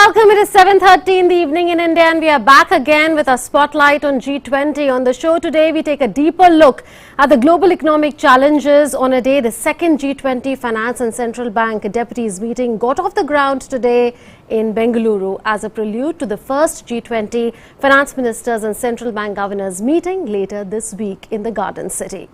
welcome. It is 7:30 in the evening in India and we are back again with our spotlight on G20. On the show today, we take a deeper look at the global economic challenges on a day the second G20 Finance and Central Bank Deputies meeting got off the ground today in Bengaluru as a prelude to the first G20 Finance Ministers and Central Bank Governors meeting later this week in the Garden City.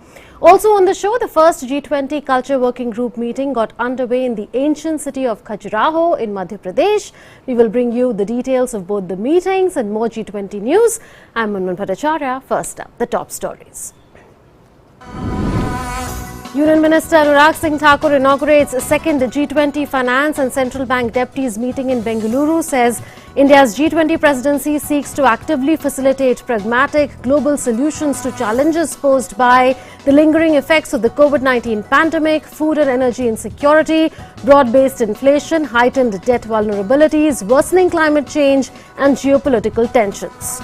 Also on the show, the first G20 Culture Working Group meeting got underway in the ancient city of Khajuraho in Madhya Pradesh. We will bring you the details of both the meetings and more G20 news. I'm Munmun Bhattacharya. First up, the top stories. Union Minister Anurag Singh Thakur inaugurates a second G20 Finance and Central Bank Deputies meeting in Bengaluru, says India's G20 presidency seeks to actively facilitate pragmatic global solutions to challenges posed by the lingering effects of the COVID-19 pandemic, food and energy insecurity, broad-based inflation, heightened debt vulnerabilities, worsening climate change and geopolitical tensions.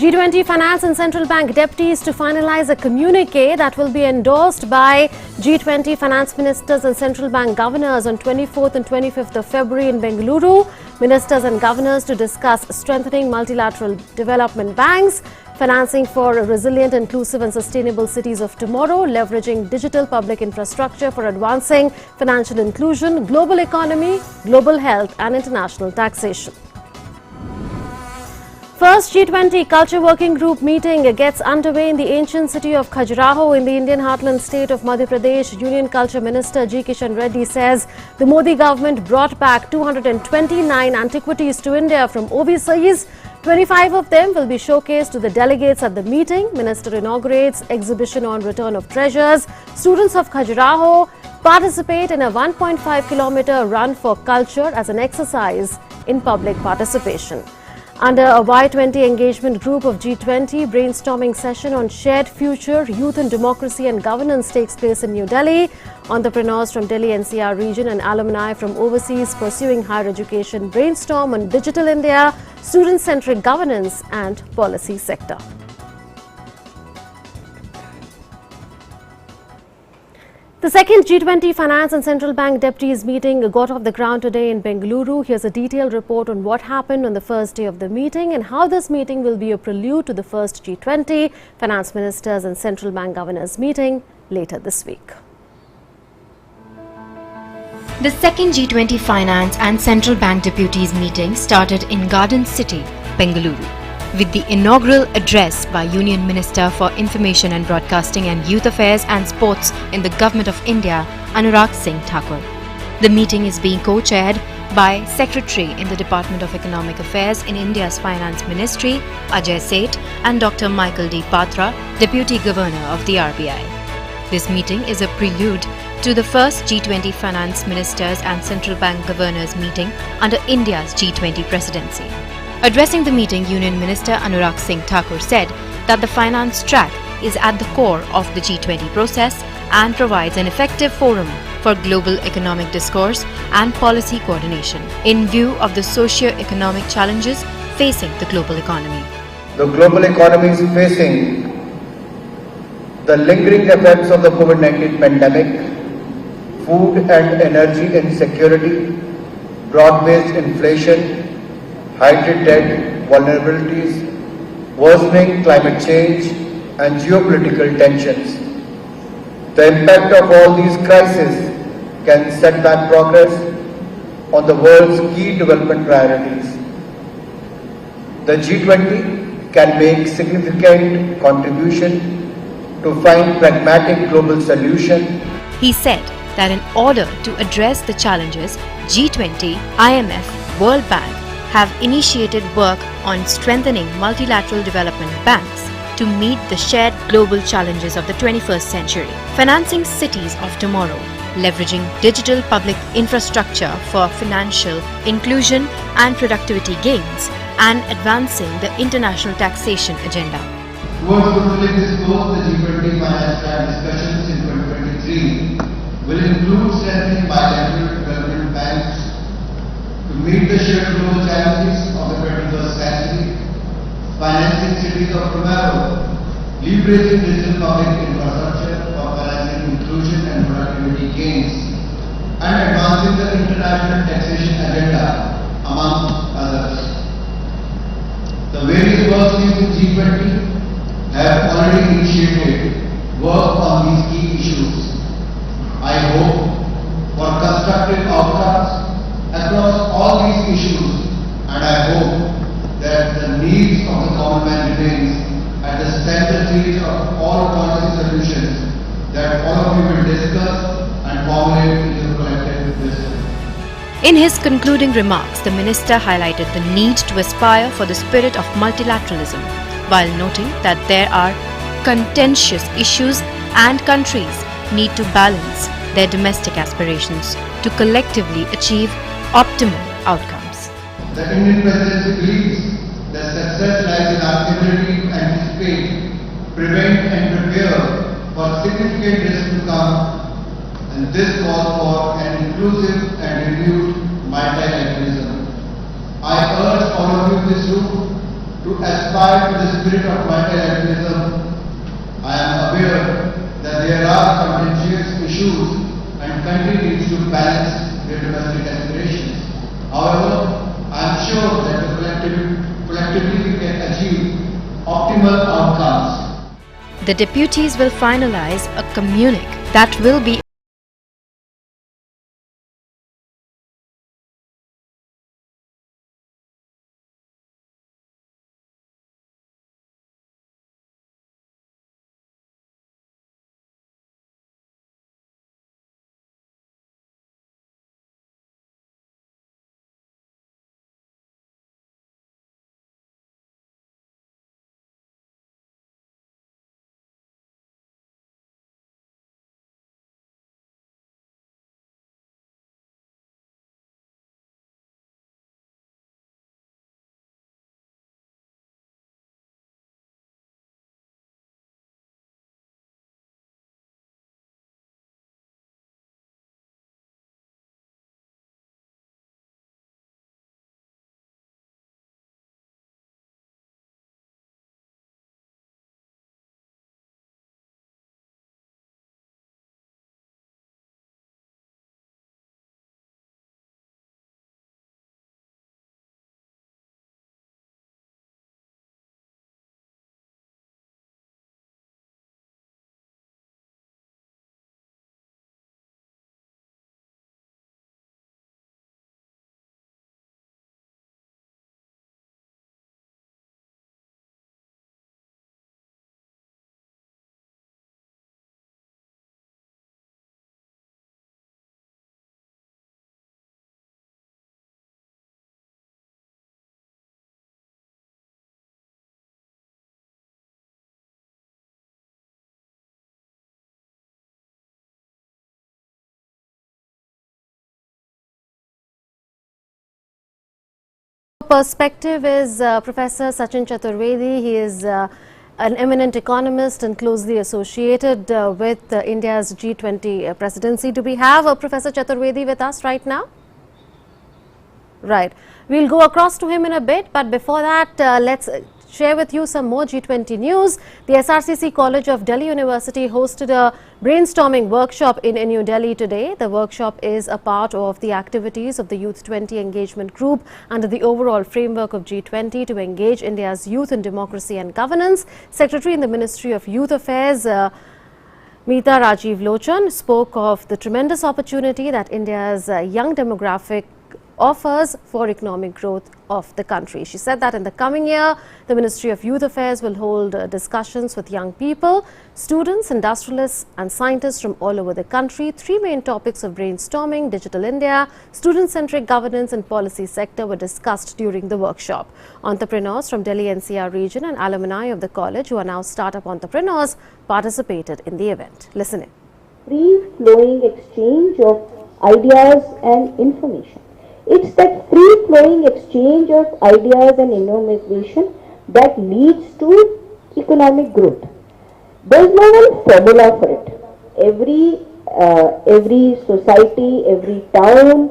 G20 Finance and Central Bank Deputies to finalize a communique that will be endorsed by G20 Finance Ministers and Central Bank Governors on 24th and 25th of February in Bengaluru. Ministers and governors to discuss strengthening multilateral development banks, financing for resilient, inclusive and sustainable cities of tomorrow, leveraging digital public infrastructure for advancing financial inclusion, global economy, global health and international taxation. First G20 Culture Working Group meeting gets underway in the ancient city of Khajuraho in the Indian heartland state of Madhya Pradesh. Union Culture Minister G. Kishan Reddy says the Modi government brought back 229 antiquities to India from overseas. 25 of them will be showcased to the delegates at the meeting. Minister inaugurates exhibition on return of treasures. Students of Khajuraho participate in a 1.5-kilometer run for culture as an exercise in public participation. Under a Y20 engagement group of G20, brainstorming session on shared future, youth and democracy and governance takes place in New Delhi. Entrepreneurs from Delhi NCR region and alumni from overseas pursuing higher education brainstorm on digital India, student-centric governance and policy sector. The second G20 Finance and Central Bank Deputies meeting got off the ground today in Bengaluru. Here's a detailed report on what happened on the first day of the meeting and how this meeting will be a prelude to the first G20 Finance Ministers and Central Bank Governors meeting later this week. The second G20 Finance and Central Bank Deputies meeting started in Garden City, Bengaluru, with the inaugural address by Union Minister for Information and Broadcasting and Youth Affairs and Sports in the Government of India, Anurag Singh Thakur. The meeting is being co-chaired by Secretary in the Department of Economic Affairs in India's Finance Ministry, Ajay Seth, and Dr. Michael D. Patra, Deputy Governor of the RBI. This meeting is a prelude to the first G20 Finance Ministers and Central Bank Governors meeting under India's G20 presidency. Addressing the meeting, Union Minister Anurag Singh Thakur said that the finance track is at the core of the G20 process and provides an effective forum for global economic discourse and policy coordination in view of the socio-economic challenges facing the global economy. The global economy is facing the lingering effects of the COVID-19 pandemic, food and energy insecurity, broad-based inflation, heightened debt vulnerabilities, worsening climate change and geopolitical tensions. The impact of all these crises can set back progress on the world's key development priorities. The G20 can make significant contribution to find pragmatic global solution. He said that in order to address the challenges, G20, IMF, World Bank have initiated work on strengthening multilateral development banks to meet the shared global challenges of the 21st century, financing cities of tomorrow, leveraging digital public infrastructure for financial inclusion and productivity gains, and advancing the international taxation agenda. Towards fulfilling this goal, the G20 Finance Track discussions in 2023 will include strengthening bilateral development banks to meet the shared global challenges of the 21st century, financing cities of tomorrow, leveraging digital public infrastructure for financing inclusion and productivity gains, and advancing the international taxation agenda, among others. The various work streams in G20 have already initiated work on these key issues. I hope for constructive outcomes across all these issues, and I hope that the needs of the common man remains at the center stage of all policy solutions that all of you will discuss and formulate into collective wisdom. In his concluding remarks, the minister highlighted the need to aspire for the spirit of multilateralism, while noting that there are contentious issues and countries need to balance their domestic aspirations to collectively achieve optimal outcomes. The Indian presidency believes that success lies in our ability to anticipate, prevent and prepare for significant risks to come, and this calls for an inclusive and renewed multilateralism. I urge all of you in this room to aspire to the spirit of multilateralism. I am aware that there are contentious issues and country needs to balance their domestic aspirations. However, I am sure that collectively we can achieve optimal outcomes. The deputies will finalize a communique that will be perspective is Professor Sachin Chaturvedi. He is an eminent economist and closely associated with India's G20 presidency. Do we have Professor Chaturvedi with us right now? Right. We'll go across to him in a bit, but before that, let's share with you some more G20 news. The SRCC College of Delhi University hosted a brainstorming workshop in New Delhi today. The workshop is a part of the activities of the Youth 20 engagement group under the overall framework of G20 to engage India's youth in democracy and governance. Secretary in the Ministry of Youth Affairs, Meeta Rajiv Lochan, spoke of the tremendous opportunity that India's young demographic offers for economic growth of the country. She said that in the coming year, the Ministry of Youth Affairs will hold discussions with young people, students, industrialists and scientists from all over the country. Three main topics of brainstorming: Digital India, student-centric governance and policy sector were discussed during the workshop. Entrepreneurs from Delhi NCR region and alumni of the college, who are now startup entrepreneurs, participated in the event. Listen in. Free-flowing exchange of ideas and information. It's that free-flowing exchange of ideas and innovation that leads to economic growth. There's no one formula for it. Every society, every town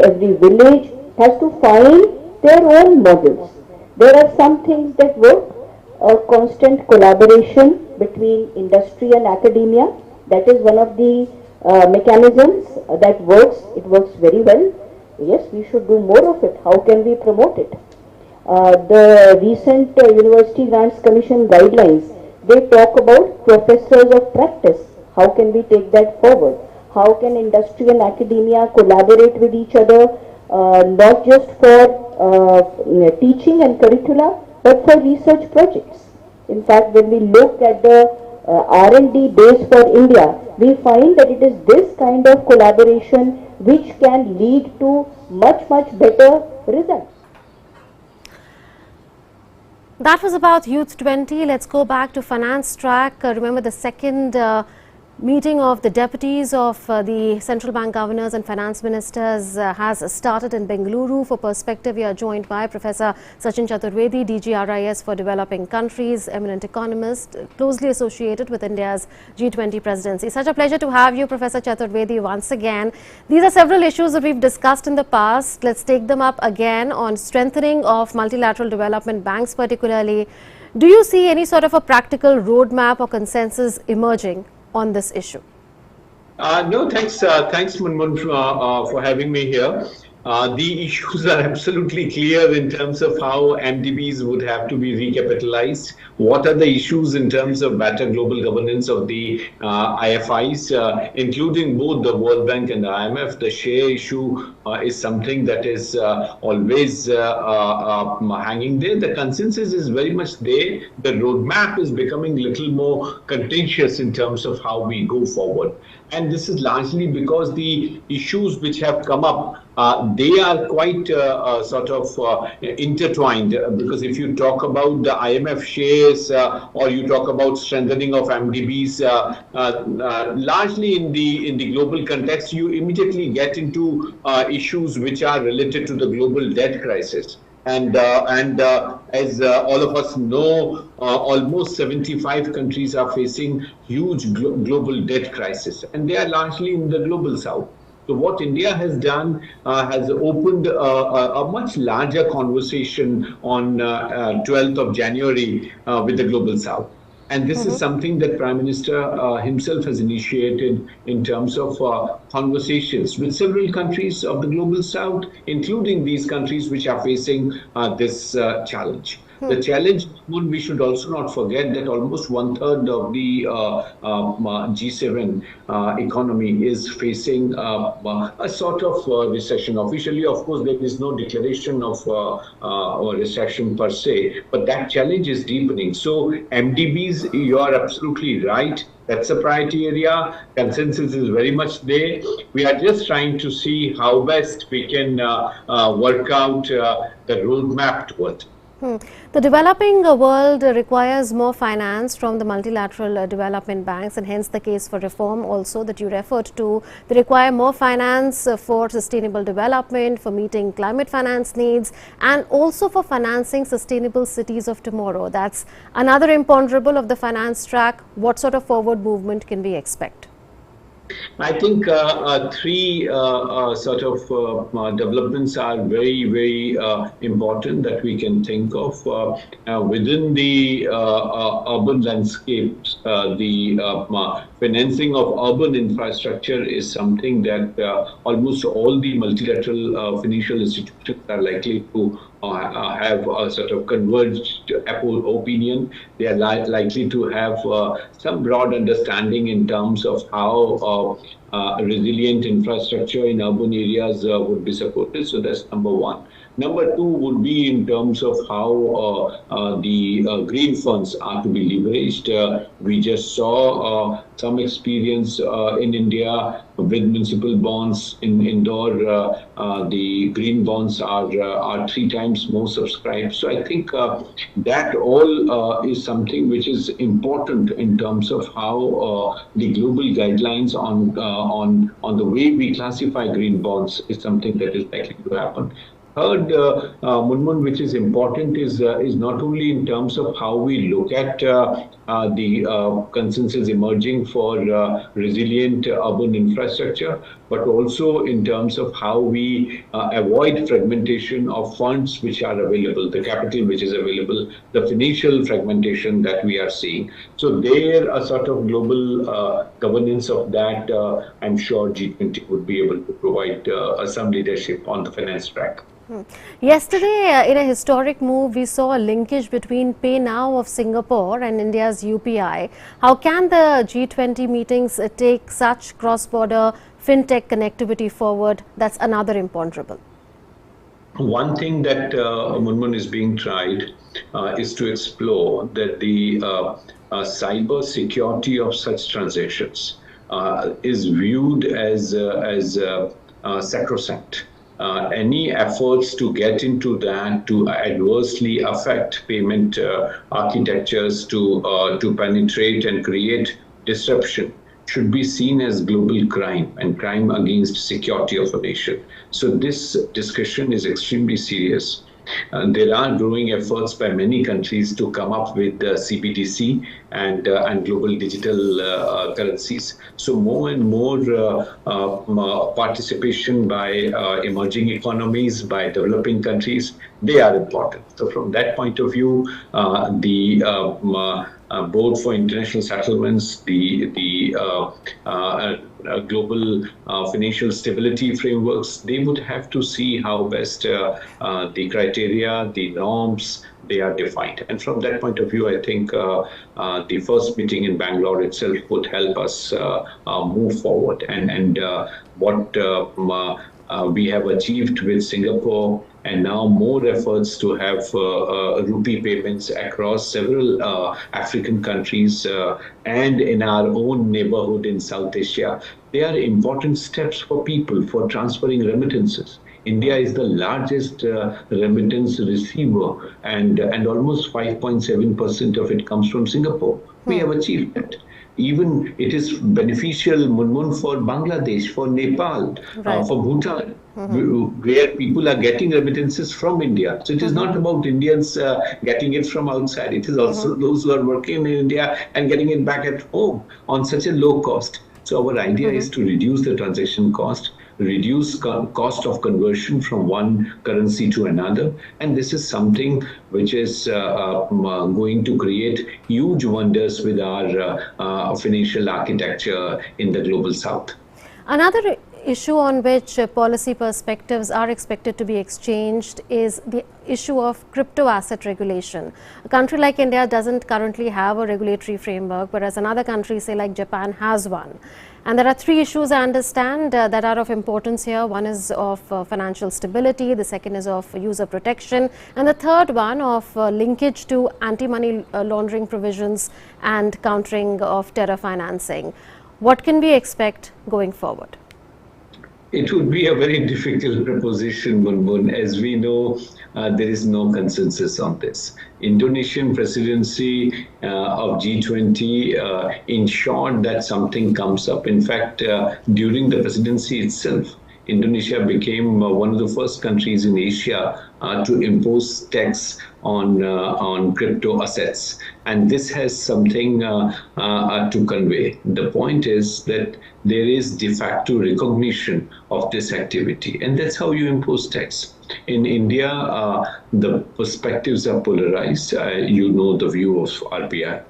every village has to find their own models. There are some things that work, a constant collaboration between industry and academia. That is one of the mechanisms that works. It works very well. Yes, we should do more of it. How can we promote it? The recent University Grants Commission guidelines, they talk about professors of practice. How can we take that forward? How can industry and academia collaborate with each other, not just for teaching and curricula, but for research projects? In fact, when we look at the R&D base for India, we find that it is this kind of collaboration which can lead to much better results. That was about Youth 20. Let's go back to finance track. Remember, the second meeting of the deputies of the central bank governors and finance ministers has started in Bengaluru. For perspective, we are joined by Professor Sachin Chaturvedi, DGRIS for developing countries, eminent economist, closely associated with India's G20 presidency. Such a pleasure to have you, Professor Chaturvedi, once again. These are several issues that we've discussed in the past. Let's take them up again on strengthening of multilateral development banks particularly. Do you see any sort of a practical roadmap or consensus emerging on this issue? No, thanks, Munmun, for having me here. The issues are absolutely clear in terms of how MDBs would have to be recapitalized. What are the issues in terms of better global governance of the IFIs, including both the World Bank and the IMF? The share issue is something that is always hanging there. The consensus is very much there. The roadmap is becoming a little more contentious in terms of how we go forward. And this is largely because the issues which have come up, they are quite intertwined, because if you talk about the IMF shares or you talk about strengthening of MDBs, largely in the global context, you immediately get into issues which are related to the global debt crisis. And as all of us know, almost 75 countries are facing huge global debt crisis, and they are largely in the global south. So what India has done has opened a much larger conversation on 12th of January with the global south. And this is something that Prime Minister himself has initiated in terms of conversations with several countries of the global south, including these countries which are facing this challenge. The challenge, we should also not forget that almost 1/3 of the G7 economy is facing a sort of recession. Officially, of course, there is no declaration of a recession per se, but that challenge is deepening. So MDBs, you are absolutely right. That's a priority area. Consensus is very much there. We are just trying to see how best we can work out the roadmap towards. The developing world requires more finance from the multilateral development banks, and hence the case for reform also that you referred to. They require more finance for sustainable development, for meeting climate finance needs, and also for financing sustainable cities of tomorrow. That's another imponderable of the finance track. What sort of forward movement can we expect? I think three sort of developments are very important that we can think of within the urban landscapes. The financing of urban infrastructure is something that almost all the multilateral financial institutions are likely to have a sort of converged opinion. They are likely to have some broad understanding in terms of how resilient infrastructure in urban areas would be supported. So that's number one. Number two would be in terms of how the green funds are to be leveraged. We just saw some experience in India with municipal bonds in Indore. The green bonds are 3 times more subscribed. So I think that all is something which is important in terms of how the global guidelines on the way we classify green bonds is something that is likely to happen. Third, Munmun, which is important, is not only in terms of how we look at the consensus emerging for resilient urban infrastructure, but also in terms of how we avoid fragmentation of funds which are available, the capital which is available, the financial fragmentation that we are seeing. So there, a sort of global governance of that, I'm sure G20 would be able to provide some leadership on the finance track. Yesterday, in a historic move, we saw a linkage between Pay Now of Singapore and India's UPI. How can the G20 meetings take such cross-border fintech connectivity forward? That's another imponderable. One thing that Munmun is being tried is to explore that the cyber security of such transactions is viewed as sacrosanct. Any efforts to get into that to adversely affect payment architectures, to penetrate and create disruption, should be seen as global crime and crime against security of a nation. So this discussion is extremely serious. There are growing efforts by many countries to come up with CBDC and global digital currencies. So more and more participation by emerging economies, by developing countries, they are important. So from that point of view, the Board for International Settlements, the global financial stability frameworks, they would have to see how best the criteria, the norms, they are defined. And from that point of view, I think the first meeting in Bangalore itself would help us move forward. And what we have achieved with Singapore, and now more efforts to have rupee payments across several African countries and in our own neighborhood in South Asia. They are important steps for people for transferring remittances. India is the largest remittance receiver, and almost 5.7% of it comes from Singapore. We have achieved that. Even it is beneficial, Munmun, for Bangladesh, for Nepal, for Bhutan, where people are getting remittances from India. So it is not about Indians getting it from outside. It is also those who are working in India and getting it back at home on such a low cost. So our idea is to reduce the transaction cost, reduce cost of conversion from one currency to another, and this is something which is going to create huge wonders with our financial architecture in the global south. Another issue on which policy perspectives are expected to be exchanged is the issue of crypto asset regulation. A country like India doesn't currently have a regulatory framework, whereas another country, say like Japan, has one. And there are three issues I understand that are of importance here. One is of financial stability, the second is of user protection, and the third one of linkage to anti-money laundering provisions and countering of terror financing. What can we expect going forward? It would be a very difficult proposition, Munmun. As we know, there is no consensus on this. Indonesian presidency of G20 ensured that something comes up. In fact, during the presidency itself, Indonesia became one of the first countries in Asia to impose tax on crypto assets. And this has something to convey. The point is that there is de facto recognition of this activity, and that's how you impose tax. In India, the perspectives are polarized. You know the view of RBI.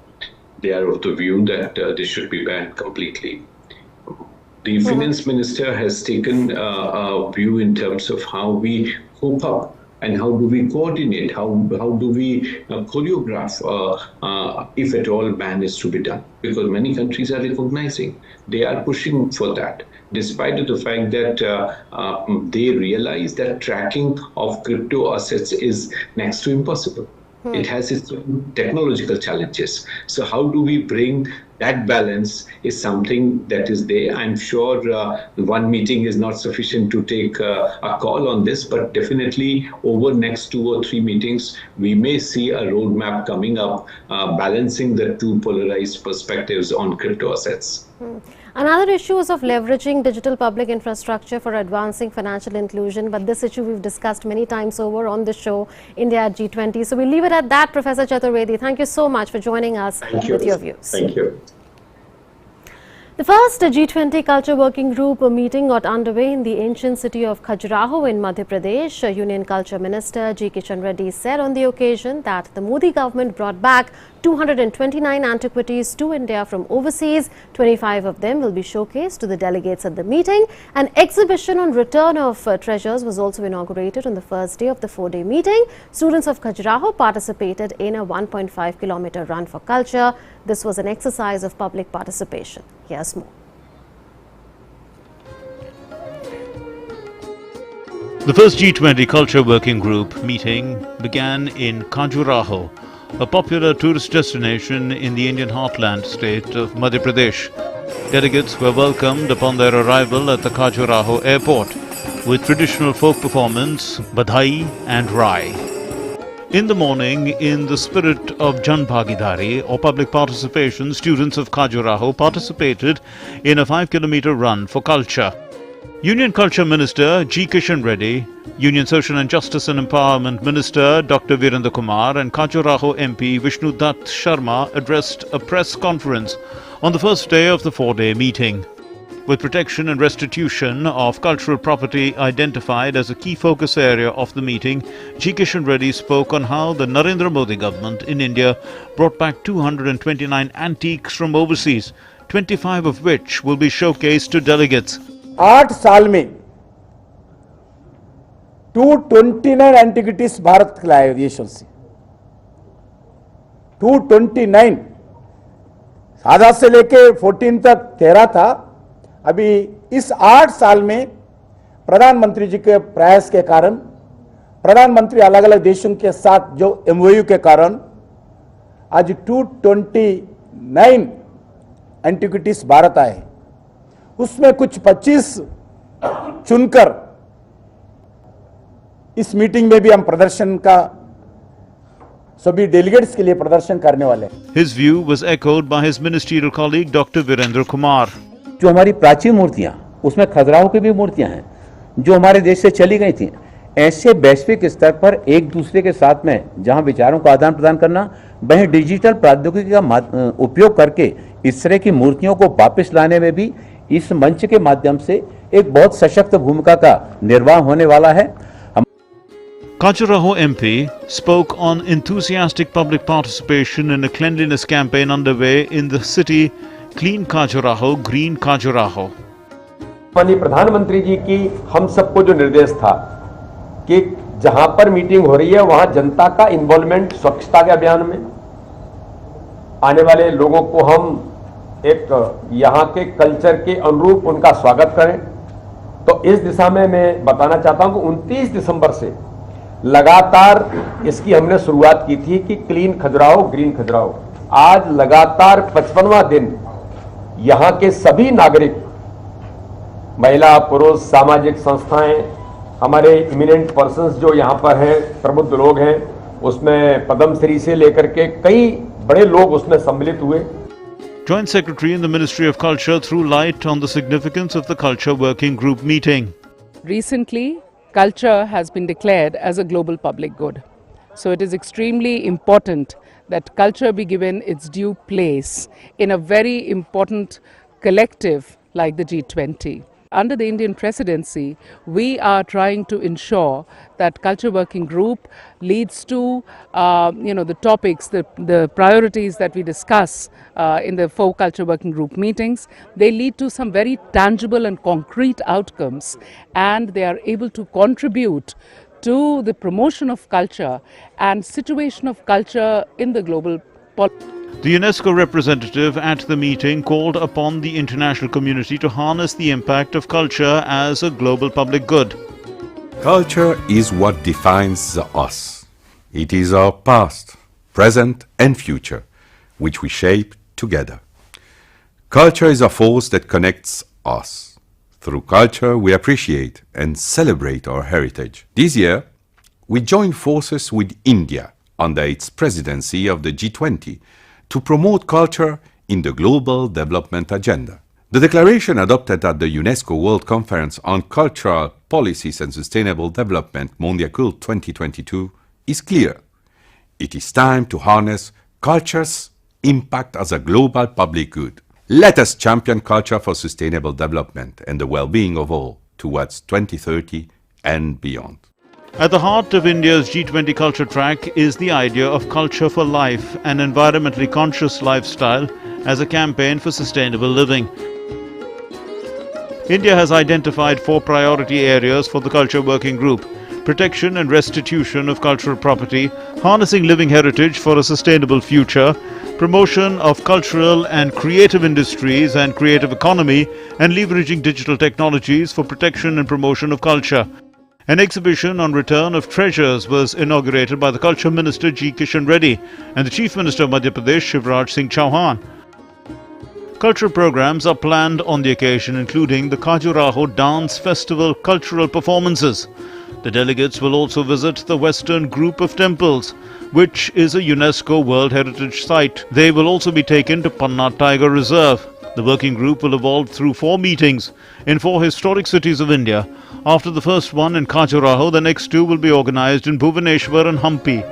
They are of the view that this should be banned completely. The finance minister has taken a view in terms of how we cope up and how do we coordinate, how do we choreograph if at all ban is to be done. Because many countries are recognizing, they are pushing for that, despite the fact that they realize that tracking of crypto assets is next to impossible. It has its own technological challenges. So how do we bring that balance is something that is there. I'm sure one meeting is not sufficient to take a call on this, but definitely over next 2 or 3 meetings, we may see a roadmap coming up, balancing the two polarized perspectives on crypto assets. Another issue is of leveraging digital public infrastructure for advancing financial inclusion, but this issue we've discussed many times over on the show, India at G20. So we'll leave it at that. Professor Chaturvedi, thank you so much for joining us with your views. Thank you. The first G20 Culture Working Group meeting got underway in the ancient city of Khajuraho in Madhya Pradesh. Union Culture Minister G. Kishan Reddy said on the occasion that the Modi government brought back 229 antiquities to India from overseas. 25 of them will be showcased to the delegates at the meeting. An exhibition on return of treasures was also inaugurated on the first day of the 4-day meeting. Students of Khajuraho participated in a 1.5-kilometer run for culture. This was an exercise of public participation. Here's more. The first G20 Culture Working Group meeting began in Khajuraho, a popular tourist destination in the Indian heartland state of Madhya Pradesh. Delegates were welcomed upon their arrival at the Khajuraho airport with traditional folk performance, Badhai and Rai. In the morning, in the spirit of Jan Bhagidari or public participation, students of Khajuraho participated in a 5-kilometer run for culture. Union Culture Minister G. Kishan Reddy, Union Social and Justice and Empowerment Minister Dr. Virendra Kumar and Khajuraho MP Vishnu Dutt Sharma addressed a press conference on the first day of the 4-day meeting. With protection and restitution of cultural property identified as a key focus area of the meeting, G. Kishan Reddy spoke on how the Narendra Modi government in India brought back 229 antiques from overseas, 25 of which will be showcased to delegates. 8 साल में 229 antiquities Bharat लाए विदेशों से 229 आधा से लेके 14 तक 13 था। अभी इस 8 साल में प्रधानमंत्री जी के प्रयास के कारण, प्रधानमंत्री अलग अलग देशों के साथ जो एमओयू के कारण आज 229 एंटिक्विटीज भारत आए। उसमें कुछ 25 चुनकर इस मीटिंग में भी हम प्रदर्शन का सभी डेलीगेट्स के लिए प्रदर्शन करने वाले हैं। His view was echoed by his ministerial colleague Dr. Virendra Kumar. जो हमारी प्राचीन मूर्तियां, उसमें खजुराहो की भी मूर्तियां हैं जो हमारे देश से चली गई थी। ऐसे वैश्विक स्तर पर एक दूसरे के साथ में जहां विचारों का आदान प्रदान करना, वहीं डिजिटल प्रौद्योगिकी का उपयोग करके इस तरह की मूर्तियों को वापस लाने में भी इस मंच के माध्यम से एक बहुत सशक्त भूमिका का निर्वाह होने वाला है। Khajuraho MP spoke on enthusiastic public participation in a cleanliness campaign underway in the city Clean Khajuraho, Green Khajuraho. माननीय प्रधानमंत्री जी की हम सबको जो निर्देश था कि जहां पर मीटिंग हो रही है वहां जनता का इन्वॉल्वमेंट स्वच्छता के अभियान में, आने वाले लोगों को हम एक यहाँ के कल्चर के अनुरूप उनका स्वागत करें। तो इस दिशा में मैं बताना चाहता हूं कि 29 दिसंबर से लगातार इसकी हमने शुरुआत की थी कि क्लीन खजुराहो ग्रीन खजुराहो। आज लगातार 55वां दिन यहाँ के सभी नागरिक, महिला पुरुष, सामाजिक संस्थाएं, हमारे इमिनेंट पर्सन्स जो यहाँ पर हैं, प्रबुद्ध लोग हैं, उसमें पद्मश्री से लेकर के कई बड़े लोग उसमें सम्मिलित हुए। Joint Secretary in the Ministry of Culture threw light on the significance of the Culture Working Group meeting. Recently, culture has been declared as a global public good. So it is extremely important that culture be given its due place in a very important collective like the G20. Under the Indian presidency, we are trying to ensure that Culture Working Group leads to, the topics, the priorities that we discuss in the 4 Culture Working Group meetings. They lead to some very tangible and concrete outcomes, and they are able to contribute to the promotion of culture and situation of culture in the global politics. The UNESCO representative at the meeting called upon the international community to harness the impact of culture as a global public good. Culture is what defines us. It is our past, present and future, which we shape together. Culture is a force that connects us. Through culture, we appreciate and celebrate our heritage. This year, we joined forces with India under its presidency of the G20 to promote culture in the global development agenda. The declaration adopted at the UNESCO World Conference on Cultural Policies and Sustainable Development, Mondiacult 2022, is clear. It is time to harness culture's impact as a global public good. Let us champion culture for sustainable development and the well-being of all towards 2030 and beyond. At the heart of India's G20 culture track is the idea of culture for life, an environmentally conscious lifestyle as a campaign for sustainable living. India has identified 4 priority areas for the Culture Working Group: protection and restitution of cultural property, harnessing living heritage for a sustainable future, promotion of cultural and creative industries and creative economy, and leveraging digital technologies for protection and promotion of culture. An exhibition on return of treasures was inaugurated by the Culture Minister G. Kishan Reddy and the Chief Minister of Madhya Pradesh, Shivraj Singh Chauhan. Cultural programs are planned on the occasion, including the Khajuraho Dance Festival cultural performances. The delegates will also visit the Western Group of Temples, which is a UNESCO World Heritage Site. They will also be taken to Panna Tiger Reserve. The working group will evolve through 4 meetings in 4 historic cities of India. After the first one in Khajuraho, the next 2 will be organized in Bhubaneswar and Hampi.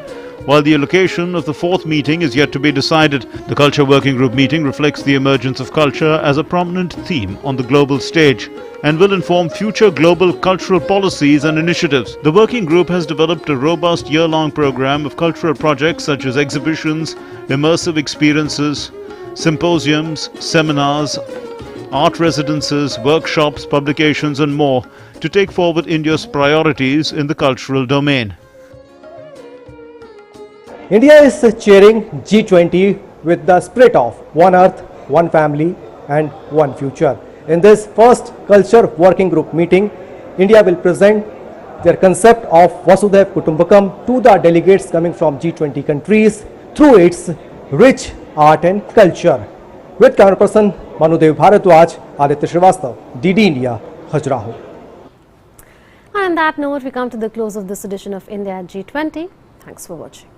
While the location of the 4th meeting is yet to be decided, the Culture Working Group meeting reflects the emergence of culture as a prominent theme on the global stage and will inform future global cultural policies and initiatives. The working group has developed a robust year-long program of cultural projects such as exhibitions, immersive experiences, symposiums, seminars, art residences, workshops, publications and more to take forward India's priorities in the cultural domain. India is chairing G20 with the spirit of one earth, one family and one future. In this first Culture Working Group meeting, India will present their concept of Vasudhaiv Kutumbakam to the delegates coming from G20 countries through its rich art and culture. With camera person Manudev Bharadwaj, Aditya Srivastav, DD India, Khajuraho. And on that note, we come to the close of this edition of India at G20. Thanks for watching.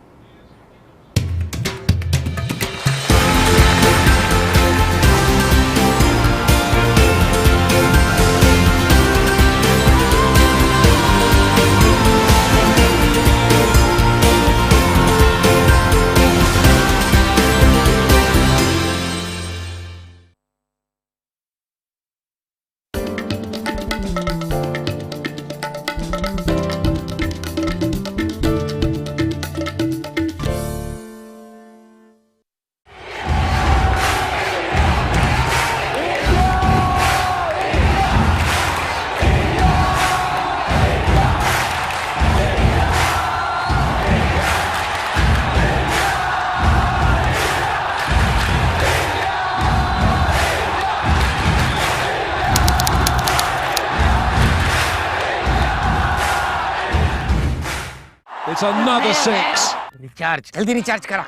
It's another 6. Recharge जल्दी recharge करा।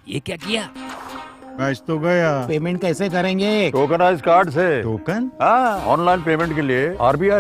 ये क्या किया? Match तो गया। Payment कैसे करेंगे? Tokenise card से। टोकन? हाँ, ऑनलाइन पेमेंट के लिए आरबीआई